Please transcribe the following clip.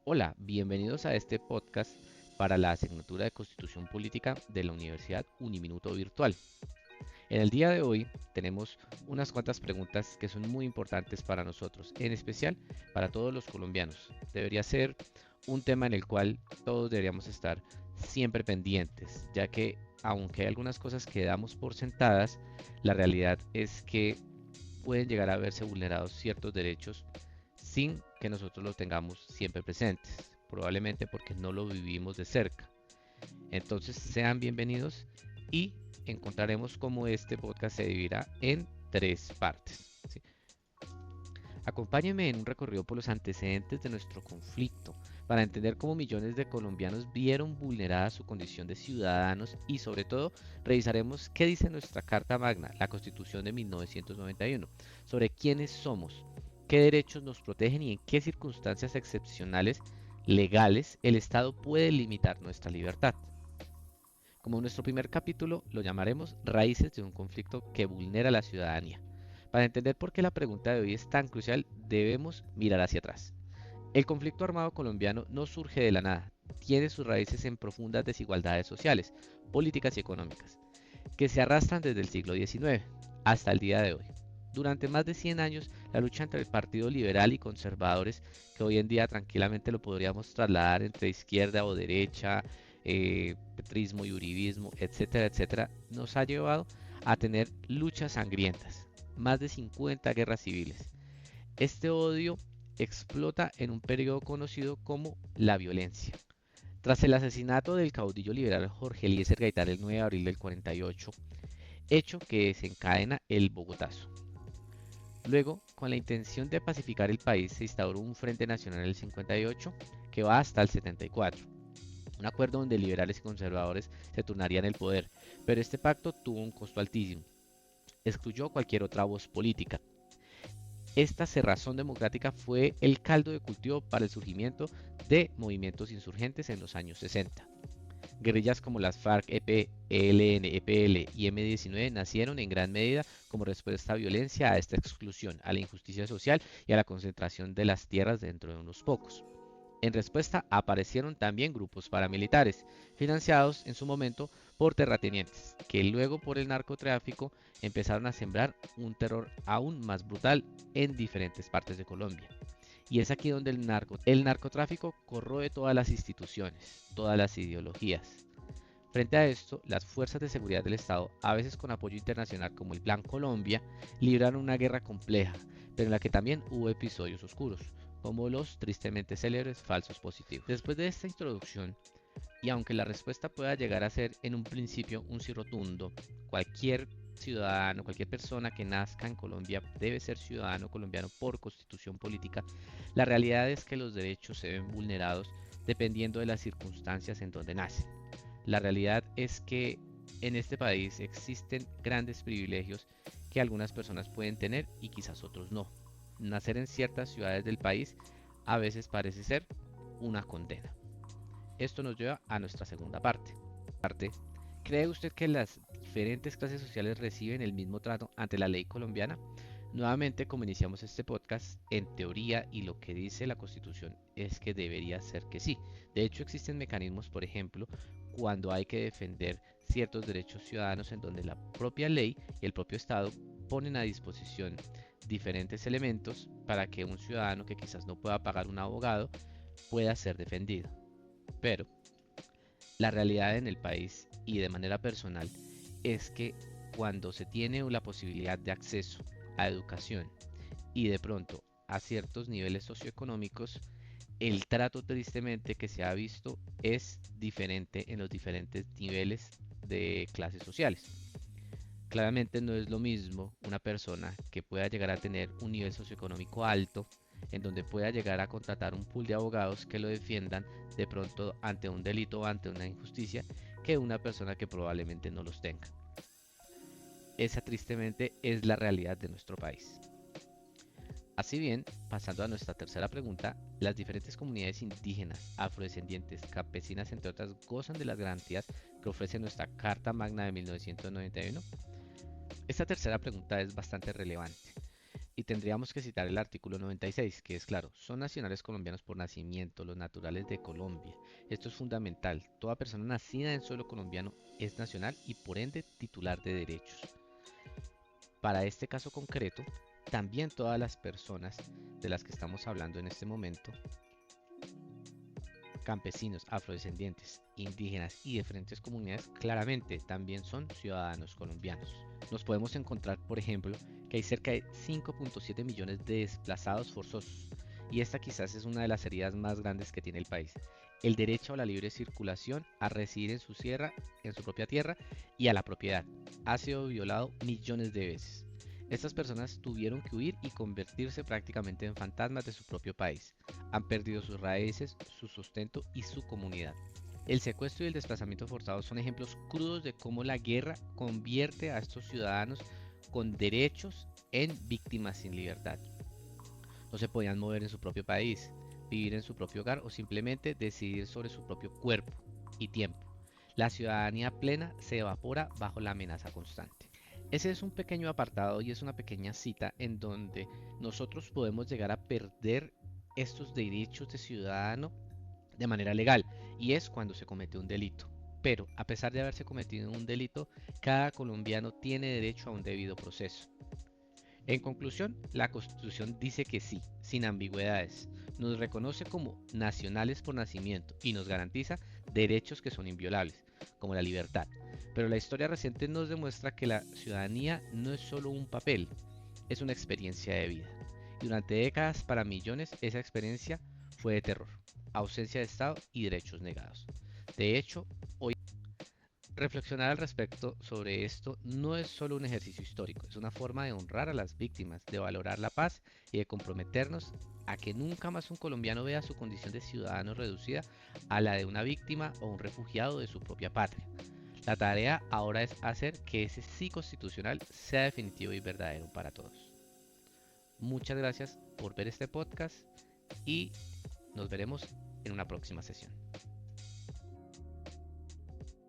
Hola, bienvenidos a este podcast para la asignatura de Constitución Política de la Universidad Uniminuto Virtual. En el día de hoy tenemos unas cuantas preguntas que son muy importantes para nosotros, en especial para todos los colombianos. Debería ser un tema en el cual todos deberíamos estar siempre pendientes, ya que aunque hay algunas cosas que damos por sentadas, la realidad es que pueden llegar a verse vulnerados ciertos derechos sin que nosotros los tengamos siempre presentes, probablemente porque no lo vivimos de cerca. Entonces sean bienvenidos y encontraremos cómo este podcast se dividirá en tres partes. ¿Sí? Acompáñenme en un recorrido por los antecedentes de nuestro conflicto para entender cómo millones de colombianos vieron vulnerada su condición de ciudadanos y sobre todo revisaremos qué dice nuestra Carta Magna, la Constitución de 1991, sobre quiénes somos, qué derechos nos protegen y en qué circunstancias excepcionales legales el Estado puede limitar nuestra libertad. Como nuestro primer capítulo lo llamaremos Raíces de un conflicto que vulnera la ciudadanía. Para entender por qué la pregunta de hoy es tan crucial, debemos mirar hacia atrás. El conflicto armado colombiano no surge de la nada, tiene sus raíces en profundas desigualdades sociales, políticas y económicas, que se arrastran desde el siglo XIX hasta el día de hoy. Durante más de 100 años, la lucha entre el Partido Liberal y conservadores, que hoy en día tranquilamente lo podríamos trasladar entre izquierda o derecha, petrismo y uribismo, etcétera, etcétera, nos ha llevado a tener luchas sangrientas, más de 50 guerras civiles. Este odio explota en un periodo conocido como la violencia. Tras el asesinato del caudillo liberal Jorge Eliezer Gaitán el 9 de abril del 48, hecho que desencadena el Bogotazo. Luego, con la intención de pacificar el país, se instauró un Frente Nacional en el 58 que va hasta el 74, un acuerdo donde liberales y conservadores se turnarían el poder, pero este pacto tuvo un costo altísimo, excluyó cualquier otra voz política. Esta cerrazón democrática fue el caldo de cultivo para el surgimiento de movimientos insurgentes en los años 60. Guerrillas como las FARC, EP, ELN, EPL y M-19 nacieron en gran medida como respuesta a violencia, a esta exclusión, a la injusticia social y a la concentración de las tierras dentro de unos pocos. En respuesta aparecieron también grupos paramilitares, financiados en su momento por terratenientes, que luego por el narcotráfico empezaron a sembrar un terror aún más brutal en diferentes partes de Colombia. Y es aquí donde el narcotráfico corroe todas las instituciones, todas las ideologías. Frente a esto, las fuerzas de seguridad del Estado, a veces con apoyo internacional como el Plan Colombia, libraron una guerra compleja, pero en la que también hubo episodios oscuros, como los tristemente célebres falsos positivos. Después de esta introducción, y aunque la respuesta pueda llegar a ser en un principio un sí rotundo, cualquier ciudadano, cualquier persona que nazca en Colombia debe ser ciudadano colombiano por constitución política, la realidad es que los derechos se ven vulnerados dependiendo de las circunstancias en donde nacen. La realidad es que en este país existen grandes privilegios que algunas personas pueden tener y quizás otros no. Nacer en ciertas ciudades del país a veces parece ser una condena. Esto nos lleva a nuestra segunda parte. ¿Cree usted que las diferentes clases sociales reciben el mismo trato ante la ley colombiana? Nuevamente, como iniciamos este podcast, en teoría y lo que dice la Constitución es que debería ser que sí. De hecho, existen mecanismos, por ejemplo, cuando hay que defender ciertos derechos ciudadanos en donde la propia ley y el propio Estado ponen a disposición diferentes elementos para que un ciudadano que quizás no pueda pagar un abogado pueda ser defendido. Pero la realidad en el país y de manera personal es que cuando se tiene la posibilidad de acceso a educación y de pronto a ciertos niveles socioeconómicos, el trato tristemente que se ha visto es diferente en los diferentes niveles de clases sociales. Claramente no es lo mismo una persona que pueda llegar a tener un nivel socioeconómico alto, en donde pueda llegar a contratar un pool de abogados que lo defiendan de pronto ante un delito o ante una injusticia, que una persona que probablemente no los tenga. Esa tristemente es la realidad de nuestro país. Así bien, pasando a nuestra tercera pregunta, las diferentes comunidades indígenas, afrodescendientes, campesinas, entre otras, gozan de las garantías que ofrece nuestra Carta Magna de 1991. Esta tercera pregunta es bastante relevante, Y tendríamos que citar el artículo 96, que es claro, son nacionales colombianos por nacimiento, los naturales de Colombia. Esto es fundamental. Toda persona nacida en suelo colombiano es nacional y por ende titular de derechos. Para este caso concreto, también todas las personas de las que estamos hablando en este momento, campesinos, afrodescendientes, indígenas y de diferentes comunidades, claramente también son ciudadanos colombianos. Nos podemos encontrar, por ejemplo, que hay cerca de 5.7 millones de desplazados forzosos, y esta quizás es una de las heridas más grandes que tiene el país. El derecho a la libre circulación, a residir en su propia tierra y a la propiedad, ha sido violado millones de veces. Estas personas tuvieron que huir y convertirse prácticamente en fantasmas de su propio país. Han perdido sus raíces, su sustento y su comunidad. El secuestro y el desplazamiento forzado son ejemplos crudos de cómo la guerra convierte a estos ciudadanos con derechos en víctimas sin libertad. No se podían mover en su propio país, vivir en su propio hogar o simplemente decidir sobre su propio cuerpo y tiempo. La ciudadanía plena se evapora bajo la amenaza constante. Ese es un pequeño apartado y es una pequeña cita en donde nosotros podemos llegar a perder estos derechos de ciudadano de manera legal, y es cuando se comete un delito. Pero a pesar de haberse cometido un delito, cada colombiano tiene derecho a un debido proceso. En conclusión, la Constitución dice que sí, sin ambigüedades, nos reconoce como nacionales por nacimiento y nos garantiza derechos que son inviolables, como la libertad. Pero la historia reciente nos demuestra que la ciudadanía no es solo un papel, es una experiencia de vida. Y durante décadas para millones esa experiencia fue de terror, ausencia de Estado y derechos negados. De hecho, hoy reflexionar al respecto sobre esto no es solo un ejercicio histórico, es una forma de honrar a las víctimas, de valorar la paz y de comprometernos a que nunca más un colombiano vea su condición de ciudadano reducida a la de una víctima o un refugiado de su propia patria. La tarea ahora es hacer que ese sí constitucional sea definitivo y verdadero para todos. Muchas gracias por ver este podcast y nos veremos en una próxima sesión.